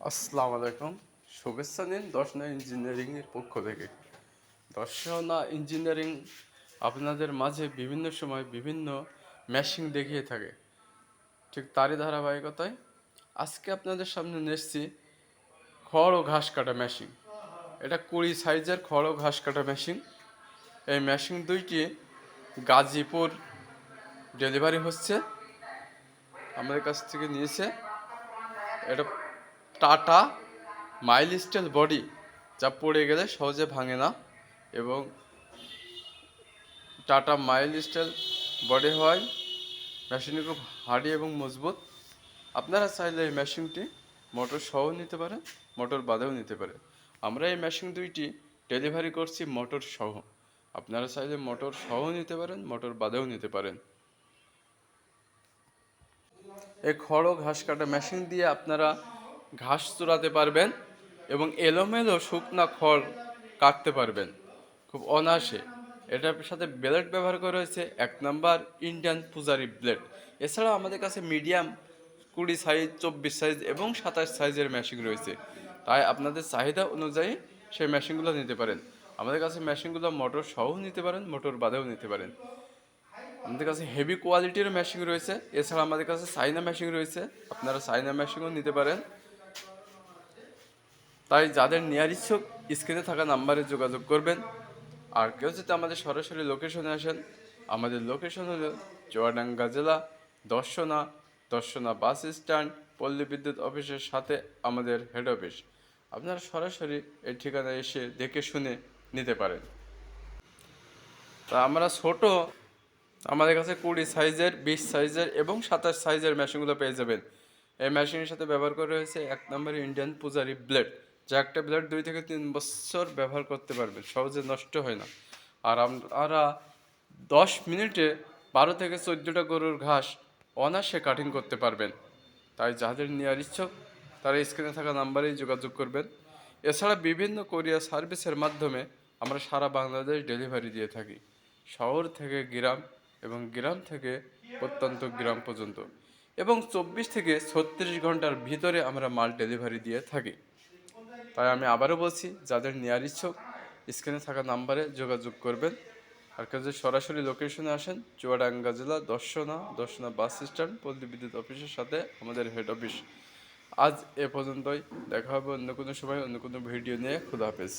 আসসালামু আলাইকুম। শুভেচ্ছা নিন দর্শনা ইঞ্জিনিয়ারিংয়ের পক্ষ থেকে। দর্শনা ইঞ্জিনিয়ারিং আপনাদের মাঝে বিভিন্ন সময় বিভিন্ন মেশিন দেখিয়ে থাকে, ঠিক তারই ধারাবাহিকতায় আজকে আপনাদের সামনে নিয়ে এসেছি খড় ও ঘাস কাটা মেশিন। এটা 20 সাইজের খড় ও ঘাস কাটা মেশিন। এই মেশিন দুইটি গাজীপুর ডেলিভারি হচ্ছে, আমাদের কাছ থেকে নিয়েছে। এটা টাটা মাইল স্টাইল বডি, যা পড়ে গেলে সহজে ভাঙে না, এবং টাটা মাইল স্টাইল বডি হয় মেশিনটি খুব হার্ডি এবং মজবুত। আপনারা চাইলে এই মেশিনটি মোটর সহ নিতে পারেন, মোটর বাদেও নিতে পারেন। আমরা এই মেশিন দুইটি ডেলিভারি করছি মোটর সহ। আপনারা চাইলে মোটর সহ নিতে পারেন, মোটর বাদেও নিতে পারেন। এই খড় ও ঘাস কাটা মেশিন দিয়ে আপনারা ঘাস চড়াতে পারবেন এবং এলোমেলো শুকনা খড় কাটতে পারবেন খুব অনায়াসে। এটার সাথে ব্লেড ব্যবহার করা হয়েছে 1 নাম্বার ইন্ডিয়ান পূজারি ব্লেড। এছাড়াও আমাদের কাছে মিডিয়াম 20 সাইজ, 24 সাইজ এবং 27 সাইজের মেশিন রয়েছে, তাই আপনাদের চাহিদা অনুযায়ী সেই মেশিনগুলো নিতে পারেন। আমাদের কাছে মেশিনগুলো মোটর সহ নিতে পারেন, মোটর বাদেও নিতে পারেন। আমাদের কাছে হেভি কোয়ালিটির মেশিন রয়েছে। এছাড়া আমাদের কাছে চাইনা মেশিন রয়েছে, আপনারা চাইনা মেশিনও নিতে পারেন। তাই যাদের নেওয়ার ইচ্ছুক স্ক্রিনে থাকা নাম্বারে যোগাযোগ করবেন। আর কেউ যদি আমাদের সরাসরি লোকেশনে আসেন, আমাদের লোকেশন হলো চুয়াডাঙ্গা জেলা দর্শনা, দর্শনা বাস স্ট্যান্ড, পল্লী বিদ্যুৎ অফিসের সাথে আমাদের হেড অফিস। আপনারা সরাসরি এই ঠিকানায় এসে দেখে শুনে নিতে পারেন। তা আমরা ছোট, আমাদের কাছে 20 সাইজের, 20 সাইজের এবং 27 সাইজের মেশিনগুলো পেয়ে যাবেন। এই মেশিনের সাথে ব্যবহার করা হয়েছে 1 নম্বর ইন্ডিয়ান পূজারি ব্লেড, যা একটা ব্লেড 2 থেকে 3 বছর ব্যবহার করতে পারবেন, সহজে নষ্ট হয় না। আর আমরা 10 মিনিটে 12 থেকে 14টা গরুর ঘাস অনায়াসে কাটিং করতে পারবেন। তাই যাদের নেওয়ার ইচ্ছুক তারা স্ক্রিনে থাকা নাম্বারেই যোগাযোগ করবেন। এছাড়া বিভিন্ন কোরিয়ার সার্ভিসের মাধ্যমে আমরা সারা বাংলাদেশ ডেলিভারি দিয়ে থাকি, শহর থেকে গ্রাম এবং গ্রাম থেকে প্রত্যন্ত গ্রাম পর্যন্ত, এবং 24 থেকে 36 ঘন্টার ভিতরে আমরা মাল ডেলিভারি দিয়ে থাকি। তাই আমি আবারও বলছি, যাদের নেওয়ার ইচ্ছুক স্ক্রিনে থাকা নাম্বারে যোগাযোগ করবেন। আর কেউ যদি সরাসরি লোকেশনে আসেন, চুয়াডাঙ্গা জেলা দর্শনা, দর্শনা বাস স্ট্যান্ড, পল্লী বিদ্যুৎ অফিসের সাথে আমাদের হেড অফিস। আজ এ পর্যন্তই, দেখা হবে অন্য কোনো সময় অন্য কোনো ভিডিও নিয়ে। খুদা হাফেজ।